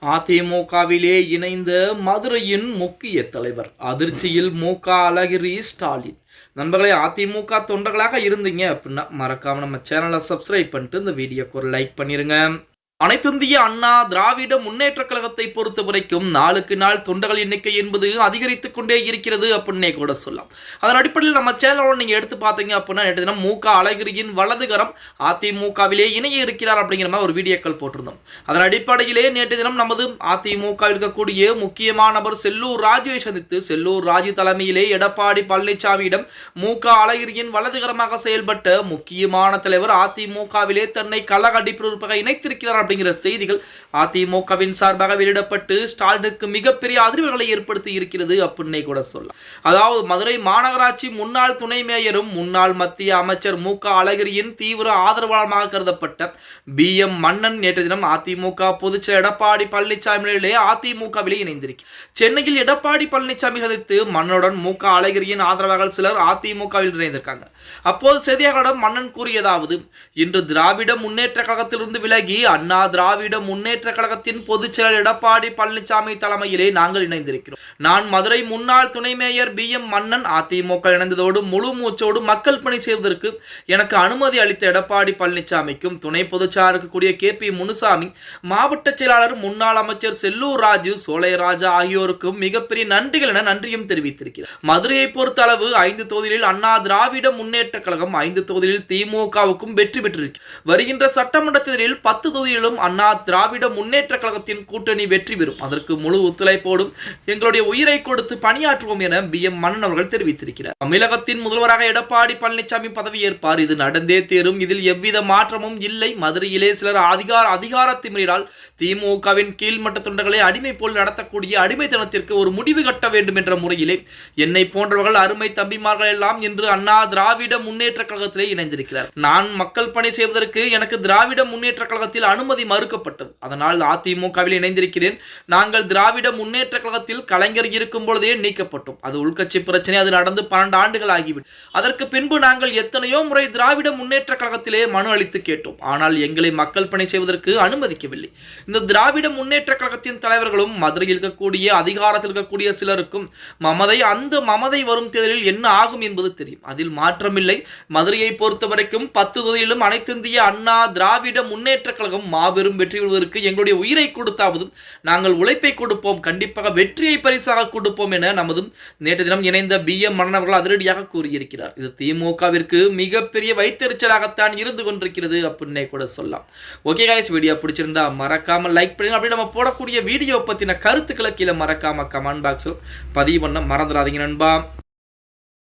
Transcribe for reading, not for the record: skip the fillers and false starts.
அதிமுகவிலே இணைந்த மதுரையின் முக்கிய தலைவர் அதிர்ச்சியில் அழகிரி ஸ்டாலின். நண்பர்களே, அதிமுக தொண்டர்களாக இருந்தீங்க அப்படின்னா மறக்காம நம்ம சேனலை சப்ஸ்கிரைப் பண்ணிட்டு இந்த வீடியோக்கு ஒரு லைக் பண்ணிருங்க. அனைத்திந்திய அண்ணா திராவிட முன்னேற்ற கழகத்தை பொறுத்த வரைக்கும் நாளுக்கு நாள் தொண்டர்கள் எண்ணிக்கை என்பது அதிகரித்துக் கொண்டே இருக்கிறது அப்படின்னே கூட சொல்லலாம். அதன் அடிப்படையில் நம்ம சேனலோட நீங்க எடுத்து பார்த்தீங்க அப்படின்னா நேற்று தினம் அழகிரியின் வலதுகரம் அதிமுகவிலே இணைய இருக்கிறார் அப்படிங்கிற மாதிரி ஒரு வீடியோக்கள் போட்டிருந்தோம். அதன் அடிப்படையிலே நேற்று தினம் நமது அதிமுக இருக்கக்கூடிய முக்கியமான நபர் செல்லூர் ராஜுவை சந்தித்து செல்லூர் ராஜு தலைமையிலே எடப்பாடி பழனிசாமியிடம் அழகிரியின் வலதுகரமாக செயல்பட்ட முக்கியமான தலைவர் அதிமுகவிலே தன்னை கள்ளக்கடிப்பு இணைத்திருக்கிறார் அப்படிங்கிற செய்திகள் அதிமுகவின் சார்பாக வெளியிடப்பட்டு ஸ்டாலினுக்கு மிகப்பெரிய அதிர்வுகளை ஏற்படுத்தி இருக்கிறது அப்படின்னே கூட சொல்லலாம். அதாவது மதுரை மாநகராட்சி முன்னாள் துணை மேயரும் முன்னாள் மத்திய அமைச்சர் அழகிரியின் தீவிர ஆதரவாளமாக கருதப்பட்ட BM மன்னன் நேற்று தினம் அதிமுக பொதுச்செயலர் எடப்பாடி பழனிசாமியிலே அதிமுகவிலே இணைந்திருக்கிறார். சென்னையில் எடப்பாடி பழனிசாமி சந்தித்து மன்னனுடன் அழகிரியின் ஆதரவாளர்கள் சிலர் அதிமுகவில் இணைந்திருக்காங்க. அப்போது செய்தியாளர்களிடம் மன்னன் கூறியதாவது, இன்று திராவிட முன்னேற்ற கழகத்திலிருந்து விலகி அண்ணா திராவிட முன்னேற்ற கழகத்தின் பொதுச் செயலர் எடப்பாடி பழனிசாமி தலைமையிலே நாங்கள் இணைந்திருக்கிறோம். நான் மதுரை முன்னாள் துணை மேயர் BM மன்னன் அதிமுக இணைந்ததோடு முழு மூச்சோடு மக்கள் பணி செய்வதற்கு எனக்கு அனுமதி அளித்த எடப்பாடி பழனிசாமிக்கும் துணை பொதுச்செயலாளர் இருக்கக்கூடிய KP முனுசாமி, மாவட்ட செயலாளர் முன்னாள் அமைச்சர் செல்லூர் ராஜு, சோலைராஜா ஆகியோருக்கும் மிகப்பெரிய நன்றிகள் என நன்றியும் தெரிவித்திருக்கிறார். மதுரையை பொறுத்த அளவு 5 தொகுதிகளில் அண்ணா திராவிட முன்னேற்ற கழகம் 5 தொகுதிகளில் திமுகவுக்கும் வெற்றி பெற்றிருக்கிறது. வருகின்ற சட்டமன்ற தேர்தலில் 10 தொகுதிகளிலும் அண்ணா திராவிட முன்னேற்ற கழகத்தின் கூட்டணி வெற்றி பெறும். அதற்கு முழு ஒத்துழைப்போடும் எங்களுடைய உயிரை கொடுத்து பணியாற்றுவோம் என BM மன்னன் அவர்கள் தெரிவித்திருக்கிறார். தமிழகத்தின் முதல்வராக எடப்பாடி பழனிசாமி பதவியேற்பார். இது நடந்தே தேரும். இதில் எவ்வித மாற்றமும் இல்லை. மதுரையிலே சிலர் அதிகார திமிரால் திமுகவின் கீழ்மட்ட தொண்டர்களை அடிமை போல் நடத்தக்கூடிய அடிமைத்தனத்திற்கு ஒரு முடிவு கட்ட வேண்டும் என்ற முறையிலே என்னை போன்றவர்கள் அருமை தம்பிமார்கள் எல்லாம் இன்று அண்ணா திராவிட முன்னேற்ற கழகத்திலே இணைந்திருக்கிறார். நான் மக்கள் பணி செய்வதற்கு எனக்கு திராவிட முன்னேற்ற கழகத்தில் அனுமதி மறுக்கப்பட்டது. அதனால் அதிமுகவில் இணைந்திருக்கிறேன். நாங்கள் திராவிட முன்னேற்ற கழகத்தில் கலைஞர் இருக்கும் பொழுதே நீக்கப்பட்டோம். அது உள்கட்சி பிரச்சனை. அது நடந்து 12 ஆண்டுகள் ஆகிவிடும். அதற்கு பின்பு நாங்கள் எத்தனையோ முறை திராவிட முன்னேற்ற கழகத்திலே மனு அளித்து கேட்டோம். ஆனால் எங்களை மக்கள் பணி செய்வதற்கு அனுமதிக்கவில்லை. இந்த திராவிட முன்னேற்ற கழகத்தின் தலைவர்களும் மதுரையில் இருக்கக்கூடிய அதிகாரத்தில் இருக்கக்கூடிய சிலருக்கும் அந்த மமதை வரும் தேர்தலில் என்ன ஆகும் என்பது தெரியும். அதில் மாற்றமில்லை. மதுரையை பொறுத்த வரைக்கும் 10 தொகுதியிலும் அனைத்திந்திய அண்ணா திராவிட முன்னேற்ற கழகம் மாபெரும் வெற்றி பெறுவதற்கு எங்களுடைய உயிரை கொடுத்தாவது நாங்கள் உழைப்பை கொடுப்போம், கண்டிப்பாக வெற்றியை பரிசாக கொடுப்போம் என நமது நேற்று தினம் இணைந்த BM மன்னன் அவர்கள் அதிரடியாக கூறியிருக்கிறார். இது திமுகவிற்கு மிகப்பெரிய வைத்தறிச்சலாகத்தான் இருந்து கொண்டிருக்கிறது அப்படின்னே கூட சொல்லலாம். ஓகே गाइस, வீடியோ பிடிச்சிருந்தா மறக்காம லைக் பண்ணுங்க. அப்படி நம்ம போடக்கூடிய வீடியோ பத்தின கருத்துக்களை கீழே மறக்காம கமெண்ட் பாக்ஸில் பதிவு பண்ண மறந்துடாதீங்க நண்பா.